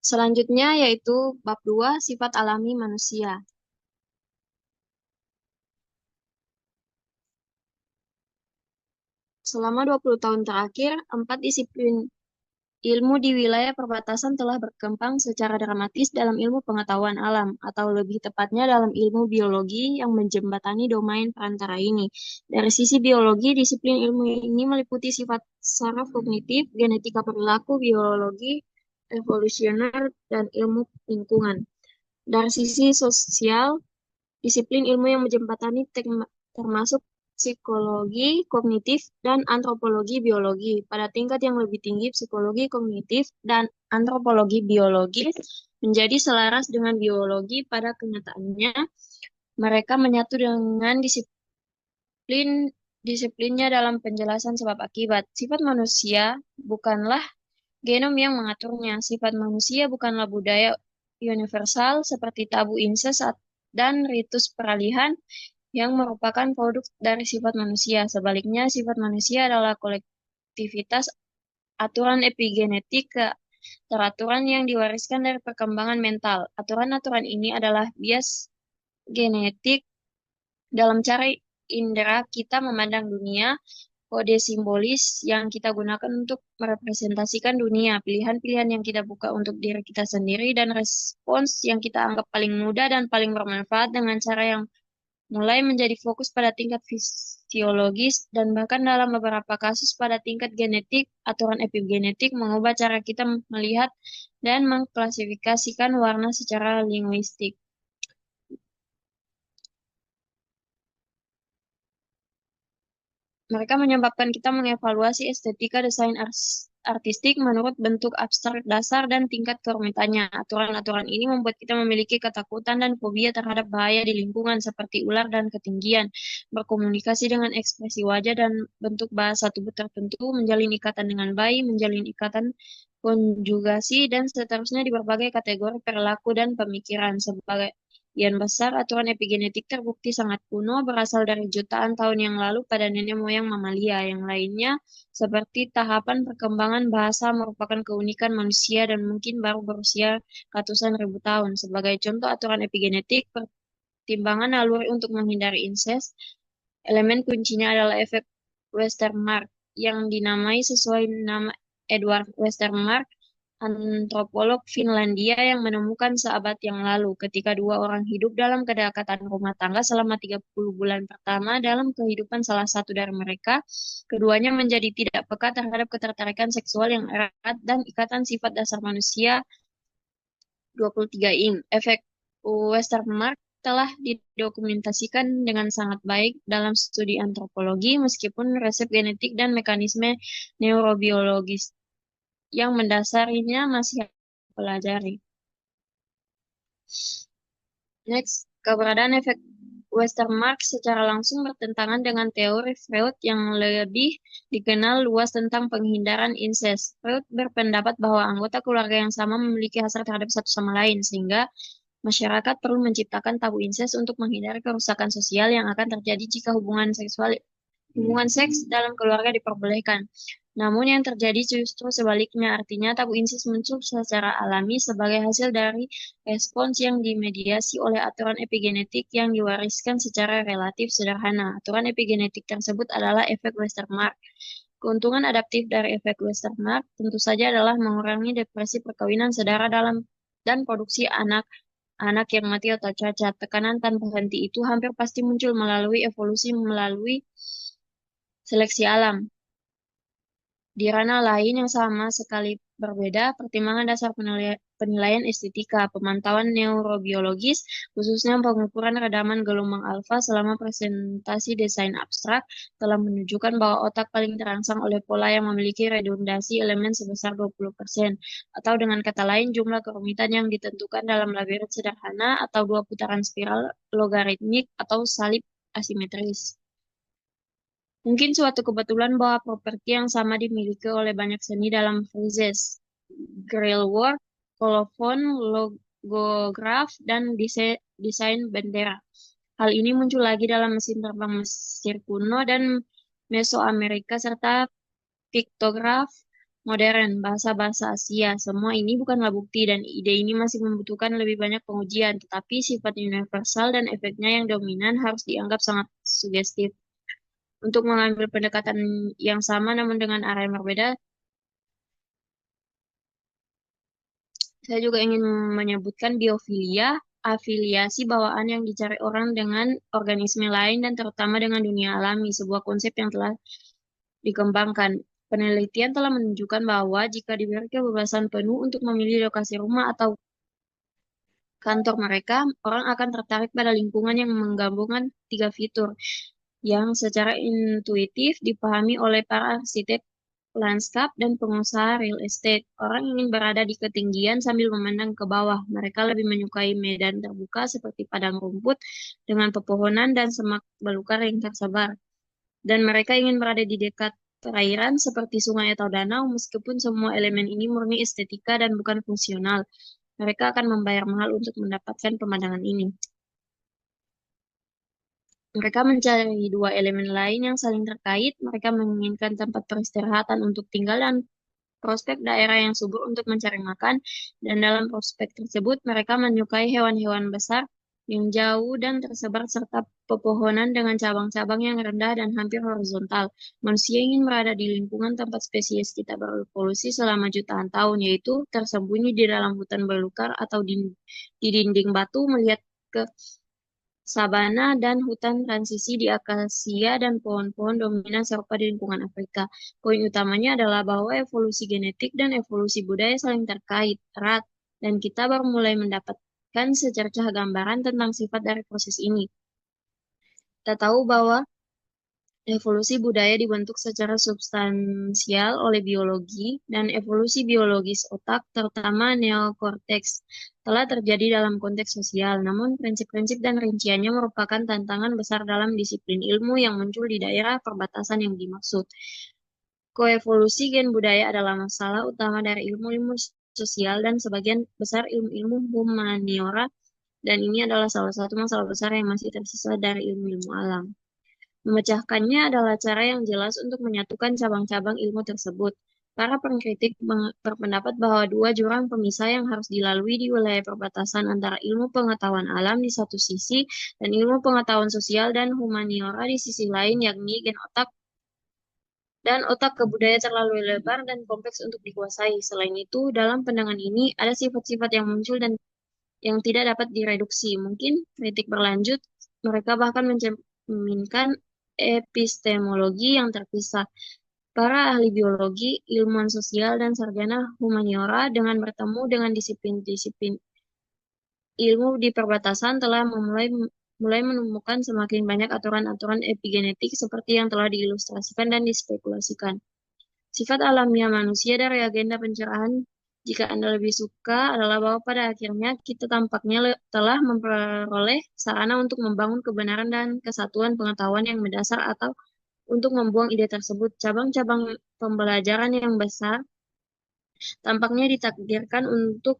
Selanjutnya yaitu bab 2 sifat alami manusia. Selama 20 tahun terakhir, 4 disiplin ilmu di wilayah perbatasan telah berkembang secara dramatis dalam ilmu pengetahuan alam, atau lebih tepatnya dalam ilmu biologi yang menjembatani domain perantara ini. Dari sisi biologi, disiplin ilmu ini meliputi sifat saraf kognitif, genetika perilaku, biologi, evolusioner, dan ilmu lingkungan. Dari sisi sosial, disiplin ilmu yang menjembatani termasuk psikologi kognitif dan antropologi biologi. Pada tingkat yang lebih tinggi, psikologi kognitif dan antropologi biologi menjadi selaras dengan biologi. Pada kenyataannya, mereka menyatu dengan disiplinnya dalam penjelasan sebab akibat. Sifat manusia bukanlah genom yang mengaturnya. Sifat manusia bukanlah budaya universal seperti tabu inses dan ritus peralihan yang merupakan produk dari sifat manusia. Sebaliknya, sifat manusia adalah kolektivitas aturan epigenetik teraturan yang diwariskan dari perkembangan mental. Aturan-aturan ini adalah bias genetik dalam cara indera kita memandang dunia, kode simbolis yang kita gunakan untuk merepresentasikan dunia, pilihan-pilihan yang kita buka untuk diri kita sendiri, dan respons yang kita anggap paling mudah dan paling bermanfaat dengan cara yang mulai menjadi fokus pada tingkat fisiologis dan bahkan dalam beberapa kasus pada tingkat genetik. Aturan epigenetik mengubah cara kita melihat dan mengklasifikasikan warna secara linguistik. Mereka menyebabkan kita mengevaluasi estetika desain artistik menurut bentuk abstrak dasar dan tingkat kerumitannya. Aturan-aturan ini membuat kita memiliki ketakutan dan fobia terhadap bahaya di lingkungan seperti ular dan ketinggian, berkomunikasi dengan ekspresi wajah dan bentuk bahasa tubuh tertentu, menjalin ikatan dengan bayi, menjalin ikatan konjugasi, dan seterusnya di berbagai kategori perilaku dan pemikiran. Sebagian besar aturan epigenetik terbukti sangat kuno, berasal dari jutaan tahun yang lalu pada nenek moyang mamalia. Yang lainnya, seperti tahapan perkembangan bahasa, merupakan keunikan manusia dan mungkin baru berusia ratusan ribu tahun. Sebagai contoh aturan epigenetik, pertimbangan naluri untuk menghindari incest, elemen kuncinya adalah efek Westermarck, yang dinamai sesuai nama Edward Westermarck, antropolog Finlandia yang menemukan seabad yang lalu, ketika dua orang hidup dalam kedekatan rumah tangga selama 30 bulan pertama dalam kehidupan salah satu dari mereka, keduanya menjadi tidak peka terhadap ketertarikan seksual yang erat dan ikatan sifat dasar manusia 23 ing. Efek Westermarck telah didokumentasikan dengan sangat baik dalam studi antropologi, meskipun resep genetik dan mekanisme neurobiologis yang mendasarinya masih pelajari. Next, keberadaan efek Westermarck secara langsung bertentangan dengan teori Freud yang lebih dikenal luas tentang penghindaran incest. Freud berpendapat bahwa anggota keluarga yang sama memiliki hasrat terhadap satu sama lain, sehingga masyarakat perlu menciptakan tabu incest untuk menghindari kerusakan sosial yang akan terjadi jika hubungan seks dalam keluarga diperbolehkan. Namun yang terjadi justru sebaliknya, artinya tabu incest muncul secara alami sebagai hasil dari respons yang dimediasi oleh aturan epigenetik yang diwariskan secara relatif sederhana. Aturan epigenetik tersebut adalah efek Westermarck. Keuntungan adaptif dari efek Westermarck tentu saja adalah mengurangi depresi perkawinan sedara dalam dan produksi anak yang mati atau cacat. Tekanan tanpa henti itu hampir pasti muncul melalui evolusi melalui seleksi alam. Di ranah lain yang sama sekali berbeda, pertimbangan dasar penilaian estetika, pemantauan neurobiologis, khususnya pengukuran redaman gelombang alfa selama presentasi desain abstrak, telah menunjukkan bahwa otak paling terangsang oleh pola yang memiliki redundasi elemen sebesar 20%, atau dengan kata lain jumlah kerumitan yang ditentukan dalam labirin sederhana atau dua putaran spiral logaritmik atau salib asimetris. Mungkin suatu kebetulan bahwa properti yang sama dimiliki oleh banyak seni dalam friezes, grillwork, kolophon, logograf, dan desain bendera. Hal ini muncul lagi dalam mesin terbang Mesir kuno dan Mesoamerika serta piktograf modern, bahasa-bahasa Asia. Semua ini bukanlah bukti dan ide ini masih membutuhkan lebih banyak pengujian, tetapi sifat universal dan efeknya yang dominan harus dianggap sangat sugestif. Untuk mengambil pendekatan yang sama namun dengan arah yang berbeda, saya juga ingin menyebutkan biofilia, afiliasi bawaan yang dicari orang dengan organisme lain dan terutama dengan dunia alami, sebuah konsep yang telah dikembangkan. Penelitian telah menunjukkan bahwa jika diberi kebebasan penuh untuk memilih lokasi rumah atau kantor mereka, orang akan tertarik pada lingkungan yang menggabungkan tiga fitur yang secara intuitif dipahami oleh para arsitek lanskap dan pengusaha real estate. Orang ingin berada di ketinggian sambil memandang ke bawah. Mereka lebih menyukai medan terbuka seperti padang rumput dengan pepohonan dan semak belukar yang tersebar. Dan mereka ingin berada di dekat perairan seperti sungai atau danau, meskipun semua elemen ini murni estetika dan bukan fungsional. Mereka akan membayar mahal untuk mendapatkan pemandangan ini. Mereka mencari dua elemen lain yang saling terkait. Mereka menginginkan tempat peristirahatan untuk tinggal dan prospek daerah yang subur untuk mencari makan. Dan dalam prospek tersebut, mereka menyukai hewan-hewan besar yang jauh dan tersebar serta pepohonan dengan cabang-cabang yang rendah dan hampir horizontal. Manusia ingin berada di lingkungan tempat spesies kita berevolusi selama jutaan tahun, yaitu tersembunyi di dalam hutan belukar atau di dinding batu melihat ke sabana dan hutan transisi di akasia dan pohon-pohon dominan serupa di lingkungan Afrika. Poin utamanya adalah bahwa evolusi genetik dan evolusi budaya saling terkait erat, dan kita baru mulai mendapatkan secercah gambaran tentang sifat dari proses ini. Kita tahu bahwa evolusi budaya dibentuk secara substansial oleh biologi, dan evolusi biologis otak, terutama neokorteks, telah terjadi dalam konteks sosial. Namun, prinsip-prinsip dan rinciannya merupakan tantangan besar dalam disiplin ilmu yang muncul di daerah perbatasan yang dimaksud. Koevolusi gen budaya adalah masalah utama dari ilmu-ilmu sosial dan sebagian besar ilmu-ilmu humaniora, dan ini adalah salah satu masalah besar yang masih tersisa dari ilmu-ilmu alam. Memecahkannya adalah cara yang jelas untuk menyatukan cabang-cabang ilmu tersebut. Para pengkritik berpendapat bahwa dua jurang pemisah yang harus dilalui di wilayah perbatasan antara ilmu pengetahuan alam di satu sisi dan ilmu pengetahuan sosial dan humaniora di sisi lain, yakni gen otak dan otak ke budaya terlalu lebar dan kompleks untuk dikuasai. Selain itu, dalam pandangan ini ada sifat-sifat yang muncul dan yang tidak dapat direduksi. Mungkin kritik berlanjut, mereka bahkan mencerminkan epistemologi yang terpisah. Para ahli biologi, ilmuwan sosial, dan sarjana humaniora dengan bertemu dengan disiplin-disiplin ilmu di perbatasan telah mulai menemukan semakin banyak aturan-aturan epigenetik seperti yang telah diilustrasikan dan dispekulasikan. Sifat alamiah manusia dari agenda pencerahan, jika Anda lebih suka, adalah bahwa pada akhirnya kita tampaknya telah memperoleh sarana untuk membangun kebenaran dan kesatuan pengetahuan yang mendasar atau untuk membuang ide tersebut. Cabang-cabang pembelajaran yang besar tampaknya ditakdirkan untuk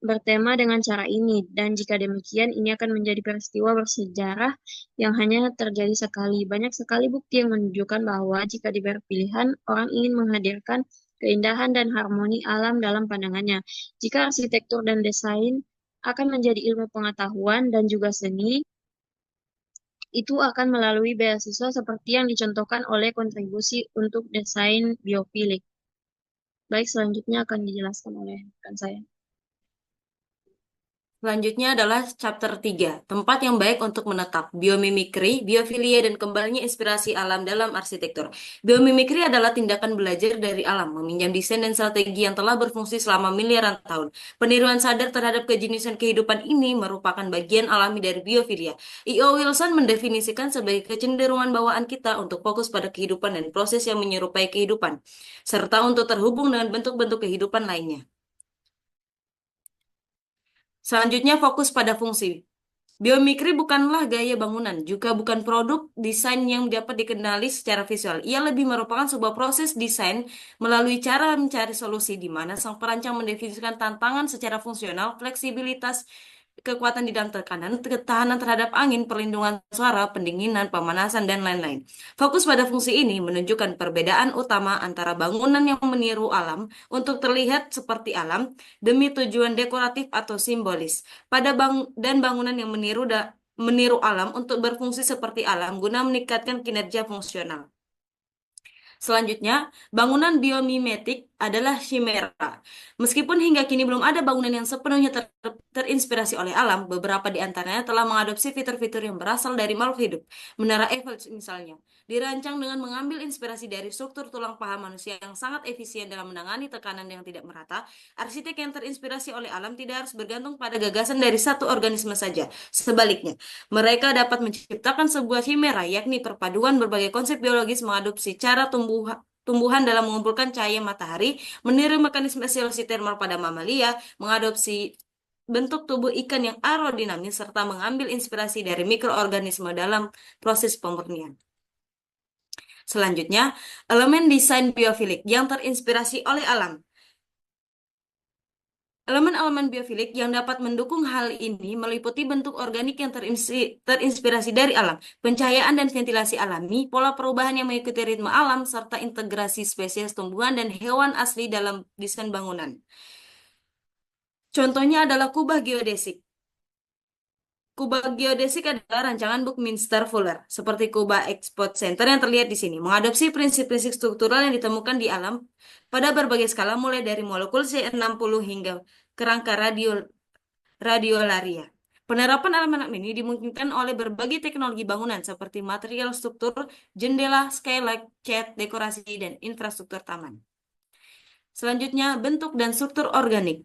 bertema dengan cara ini, dan jika demikian, ini akan menjadi peristiwa bersejarah yang hanya terjadi sekali. Banyak sekali bukti yang menunjukkan bahwa jika diberi pilihan, orang ingin menghadirkan keindahan dan harmoni alam dalam pandangannya. Jika arsitektur dan desain akan menjadi ilmu pengetahuan dan juga seni, itu akan melalui beasiswa seperti yang dicontohkan oleh kontribusi untuk desain biofilik. Baik, selanjutnya akan dijelaskan oleh rekan saya. Selanjutnya adalah chapter 3, tempat yang baik untuk menetap, biomimikri, biofilia, dan kembalinya inspirasi alam dalam arsitektur. Biomimikri adalah tindakan belajar dari alam, meminjam desain dan strategi yang telah berfungsi selama miliaran tahun. Peniruan sadar terhadap kejeniusan kehidupan ini merupakan bagian alami dari biofilia. E.O. Wilson mendefinisikan sebagai kecenderungan bawaan kita untuk fokus pada kehidupan dan proses yang menyerupai kehidupan, serta untuk terhubung dengan bentuk-bentuk kehidupan lainnya. Selanjutnya fokus pada fungsi. Biomimikri bukanlah gaya bangunan, juga bukan produk desain yang dapat dikenali secara visual. Ia lebih merupakan sebuah proses desain melalui cara mencari solusi di mana sang perancang mendefinisikan tantangan secara fungsional, fleksibilitas, kekuatan di dalam tekanan, ketahanan terhadap angin, perlindungan suara, pendinginan, pemanasan, dan lain-lain. Fokus pada fungsi ini menunjukkan perbedaan utama antara bangunan yang meniru alam untuk terlihat seperti alam demi tujuan dekoratif atau simbolis, dan bangunan yang meniru alam untuk berfungsi seperti alam guna meningkatkan kinerja fungsional. Selanjutnya, bangunan biomimetik adalah chimera. Meskipun hingga kini belum ada bangunan yang sepenuhnya terinspirasi oleh alam, beberapa di antaranya telah mengadopsi fitur-fitur yang berasal dari makhluk hidup. Menara Eiffel misalnya, dirancang dengan mengambil inspirasi dari struktur tulang paha manusia yang sangat efisien dalam menangani tekanan yang tidak merata. Arsitek yang terinspirasi oleh alam tidak harus bergantung pada gagasan dari satu organisme saja. Sebaliknya, mereka dapat menciptakan sebuah chimera, yakni perpaduan berbagai konsep biologis mengadopsi cara tumbuhan dalam mengumpulkan cahaya matahari, meniru mekanisme evolusi termal pada mamalia, mengadopsi bentuk tubuh ikan yang aerodinamis, serta mengambil inspirasi dari mikroorganisme dalam proses pemurnian. Selanjutnya, elemen desain biofilik yang terinspirasi oleh alam. Elemen-elemen biofilik yang dapat mendukung hal ini meliputi bentuk organik yang terinspirasi dari alam, pencahayaan dan ventilasi alami, pola perubahan yang mengikuti ritme alam, serta integrasi spesies tumbuhan dan hewan asli dalam desain bangunan. Contohnya adalah kubah geodesik. Kubah geodesik adalah rancangan Buckminster Fuller, seperti kubah Export Center yang terlihat di sini, mengadopsi prinsip-prinsip struktural yang ditemukan di alam pada berbagai skala, mulai dari molekul C60 hingga kerangka radiolaria. Penerapan elemen ini dimungkinkan oleh berbagai teknologi bangunan seperti material struktur, jendela, skylight, cat, dekorasi, dan infrastruktur taman. Selanjutnya, bentuk dan struktur organik.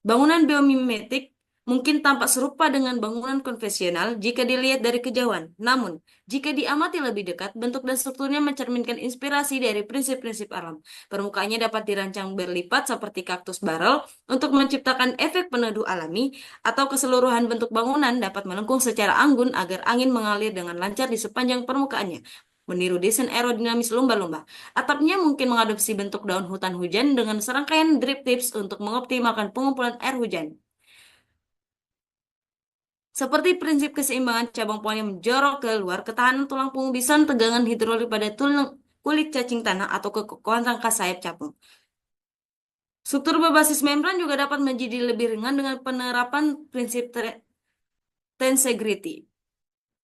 Bangunan biomimetik mungkin tampak serupa dengan bangunan konvensional jika dilihat dari kejauhan. Namun, jika diamati lebih dekat, bentuk dan strukturnya mencerminkan inspirasi dari prinsip-prinsip alam. Permukaannya dapat dirancang berlipat seperti kaktus barrel untuk menciptakan efek peneduh alami, atau keseluruhan bentuk bangunan dapat melengkung secara anggun agar angin mengalir dengan lancar di sepanjang permukaannya, meniru desain aerodinamis lumba-lumba. Atapnya mungkin mengadopsi bentuk daun hutan hujan dengan serangkaian drip tips untuk mengoptimalkan pengumpulan air hujan. Seperti prinsip keseimbangan cabang pohon yang menjorok keluar, ketahanan tulang punggung bison, tegangan hidrolik pada kulit cacing tanah, atau kekokohan rangka sayap capung. Struktur berbasis membran juga dapat menjadi lebih ringan dengan penerapan prinsip tensegrity.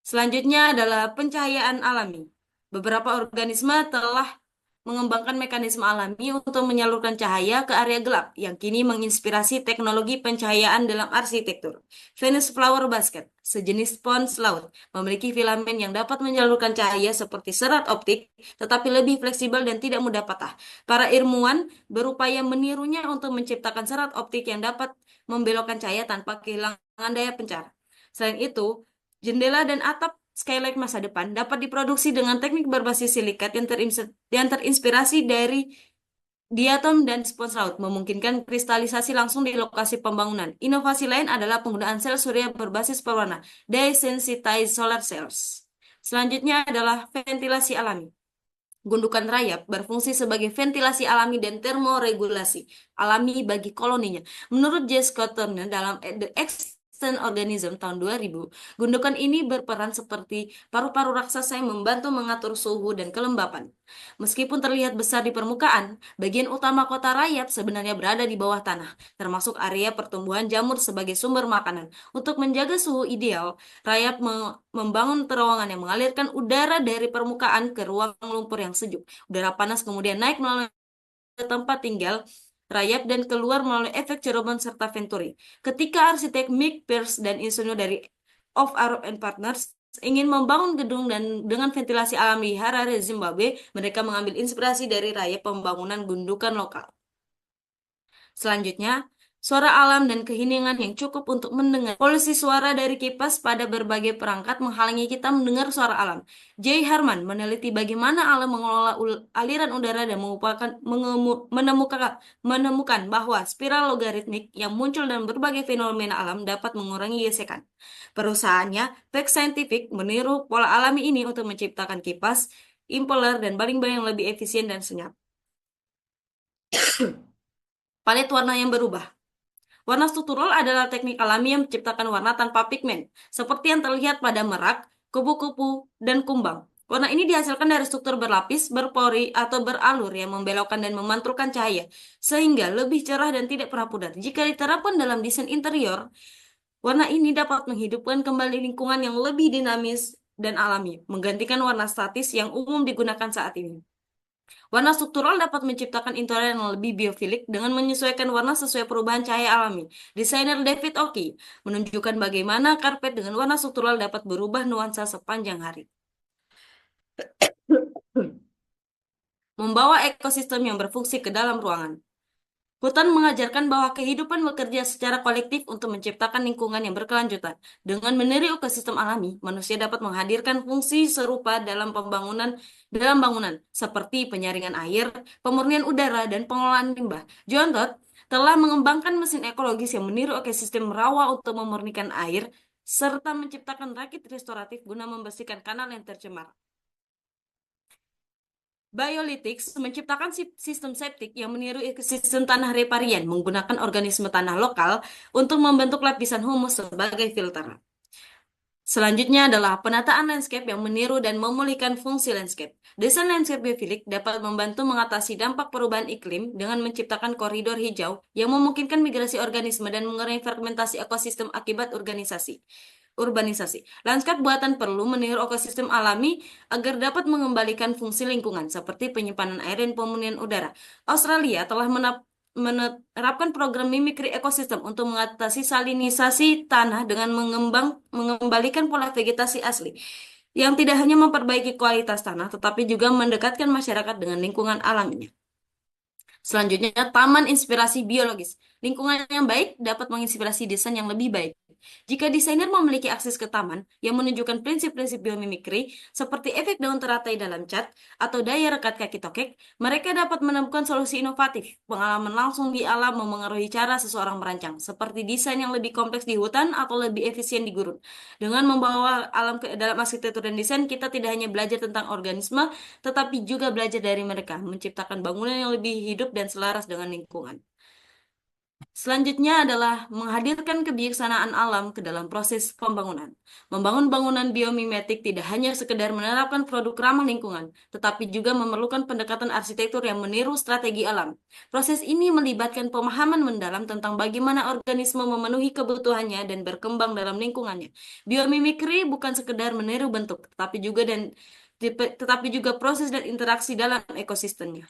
Selanjutnya adalah pencahayaan alami. Beberapa organisme telah mengembangkan mekanisme alami untuk menyalurkan cahaya ke area gelap yang kini menginspirasi teknologi pencahayaan dalam arsitektur. Venus Flower Basket, sejenis spons laut, memiliki filamen yang dapat menyalurkan cahaya seperti serat optik, tetapi lebih fleksibel dan tidak mudah patah. Para ilmuwan berupaya menirunya untuk menciptakan serat optik yang dapat membelokkan cahaya tanpa kehilangan daya pencar. Selain itu, jendela dan atap skylight masa depan dapat diproduksi dengan teknik berbasis silikat yang terinspirasi dari diatom dan spons laut, memungkinkan kristalisasi langsung di lokasi pembangunan. Inovasi lain adalah penggunaan sel surya berbasis pewarna, dye-sensitized solar cells. Selanjutnya adalah ventilasi alami. Gundukan rayap berfungsi sebagai ventilasi alami dan termoregulasi alami bagi koloninya. Menurut J. Scott Turner dalam The Extant Organism tahun 2000, gundukan ini berperan seperti paru-paru raksasa yang membantu mengatur suhu dan kelembapan. Meskipun terlihat besar di permukaan, bagian utama kota rayap sebenarnya berada di bawah tanah, termasuk area pertumbuhan jamur sebagai sumber makanan. Untuk menjaga suhu ideal, rayap membangun terowongan yang mengalirkan udara dari permukaan ke ruang lumpur yang sejuk. Udara panas kemudian naik melalui tempat tinggal rayap dan keluar melalui efek cerobon serta venturi. Ketika arsitek Mick Pierce dan insinyur dari of Arab and Partners ingin membangun gedung dan dengan ventilasi alam di Harare, Zimbabwe, mereka mengambil inspirasi dari rayap pembangunan gundukan lokal. Selanjutnya, suara alam dan keheningan yang cukup untuk mendengar. Polusi suara dari kipas pada berbagai perangkat menghalangi kita mendengar suara alam. J. Harman meneliti bagaimana alam mengelola aliran udara dan menemukan bahwa spiral logaritmik yang muncul dalam berbagai fenomena alam dapat mengurangi gesekan. Perusahaannya, Peck Scientific, meniru pola alami ini untuk menciptakan kipas, impeller, dan baling-baling yang lebih efisien dan senyap. Palet warna yang berubah. Warna struktural adalah teknik alami yang menciptakan warna tanpa pigmen, seperti yang terlihat pada merak, kupu-kupu, dan kumbang. Warna ini dihasilkan dari struktur berlapis, berpori, atau beralur yang membelokkan dan memantulkan cahaya, sehingga lebih cerah dan tidak pernah pudar. Jika diterapkan dalam desain interior, warna ini dapat menghidupkan kembali lingkungan yang lebih dinamis dan alami, menggantikan warna statis yang umum digunakan saat ini. Warna struktural dapat menciptakan interior yang lebih biofilik dengan menyesuaikan warna sesuai perubahan cahaya alami. Desainer David Oki menunjukkan bagaimana karpet dengan warna struktural dapat berubah nuansa sepanjang hari. Membawa ekosistem yang berfungsi ke dalam ruangan. Hutan mengajarkan bahwa kehidupan bekerja secara kolektif untuk menciptakan lingkungan yang berkelanjutan. Dengan meniru ekosistem alami, manusia dapat menghadirkan fungsi serupa dalam bangunan, seperti penyaringan air, pemurnian udara, dan pengelolaan limbah. John Todd telah mengembangkan mesin ekologis yang meniru ekosistem rawa untuk memurnikan air, serta menciptakan rakit restoratif guna membersihkan kanal yang tercemar. Biolytics menciptakan sistem septik yang meniru ekosistem tanah riparian menggunakan organisme tanah lokal untuk membentuk lapisan humus sebagai filter. Selanjutnya adalah penataan landscape yang meniru dan memulihkan fungsi landscape. Desain landscape biofilik dapat membantu mengatasi dampak perubahan iklim dengan menciptakan koridor hijau yang memungkinkan migrasi organisme dan mengurangi fragmentasi ekosistem akibat urbanisasi. Lanskap buatan perlu meniru ekosistem alami agar dapat mengembalikan fungsi lingkungan seperti penyimpanan air dan pemurnian udara. Australia telah menerapkan program mimikri ekosistem untuk mengatasi salinisasi tanah dengan mengembalikan pola vegetasi asli yang tidak hanya memperbaiki kualitas tanah tetapi juga mendekatkan masyarakat dengan lingkungan alaminya. Selanjutnya, taman inspirasi biologis. Lingkungan yang baik dapat menginspirasi desain yang lebih baik. Jika desainer memiliki akses ke taman yang menunjukkan prinsip-prinsip biomimikri, seperti efek daun teratai dalam cat atau daya rekat kaki tokek, mereka dapat menemukan solusi inovatif. Pengalaman langsung di alam memengaruhi cara seseorang merancang, seperti desain yang lebih kompleks di hutan atau lebih efisien di gurun. Dengan membawa alam ke dalam arsitektur dan desain, kita tidak hanya belajar tentang organisme, tetapi juga belajar dari mereka, menciptakan bangunan yang lebih hidup dan selaras dengan lingkungan. Selanjutnya adalah menghadirkan kebijaksanaan alam ke dalam proses pembangunan. Membangun bangunan biomimetik tidak hanya sekedar menerapkan produk ramah lingkungan, tetapi juga memerlukan pendekatan arsitektur yang meniru strategi alam. Proses ini melibatkan pemahaman mendalam tentang bagaimana organisme memenuhi kebutuhannya dan berkembang dalam lingkungannya. Biomimikri bukan sekedar meniru bentuk, tetapi juga proses dan interaksi dalam ekosistemnya.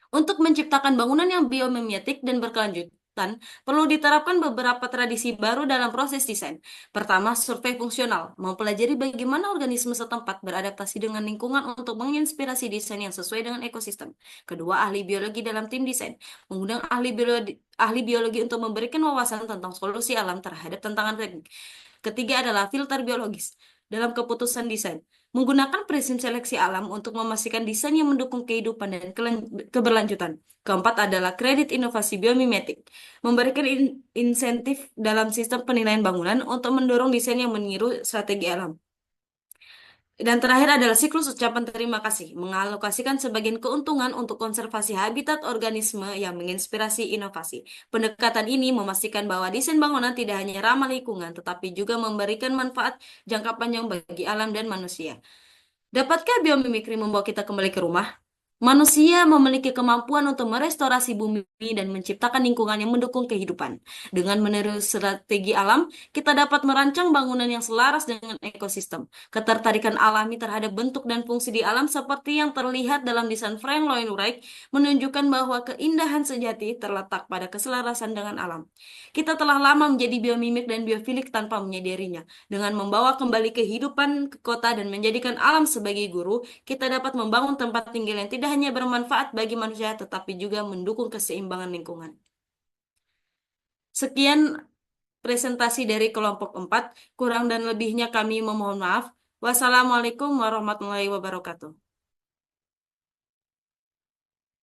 Untuk menciptakan bangunan yang biomimetik dan berkelanjutan, perlu diterapkan beberapa tradisi baru dalam proses desain. Pertama, survei fungsional, mempelajari bagaimana organisme setempat beradaptasi dengan lingkungan untuk menginspirasi desain yang sesuai dengan ekosistem. Kedua, ahli biologi dalam tim desain, mengundang ahli biologi untuk memberikan wawasan tentang solusi alam terhadap tantangan teknik. Ketiga adalah filter biologis dalam keputusan desain, menggunakan prinsip seleksi alam untuk memastikan desain yang mendukung kehidupan dan keberlanjutan. Keempat adalah kredit inovasi biomimetik, memberikan insentif dalam sistem penilaian bangunan untuk mendorong desain yang meniru strategi alam. Dan terakhir adalah siklus ucapan terima kasih, mengalokasikan sebagian keuntungan untuk konservasi habitat organisme yang menginspirasi inovasi. Pendekatan ini memastikan bahwa desain bangunan tidak hanya ramah lingkungan, tetapi juga memberikan manfaat jangka panjang bagi alam dan manusia. Dapatkah biomimikri membawa kita kembali ke rumah? Manusia memiliki kemampuan untuk merestorasi bumi dan menciptakan lingkungan yang mendukung kehidupan. Dengan meniru strategi alam, kita dapat merancang bangunan yang selaras dengan ekosistem. Ketertarikan alami terhadap bentuk dan fungsi di alam seperti yang terlihat dalam desain Frank Lloyd Wright menunjukkan bahwa keindahan sejati terletak pada keselarasan dengan alam. Kita telah lama menjadi biomimik dan biofilik tanpa menyadarinya. Dengan membawa kembali kehidupan ke kota dan menjadikan alam sebagai guru, kita dapat membangun tempat tinggal yang tidak hanya bermanfaat bagi manusia, tetapi juga mendukung keseimbangan lingkungan. Sekian presentasi dari kelompok 4. Kurang dan lebihnya kami memohon maaf. Wassalamualaikum warahmatullahi wabarakatuh.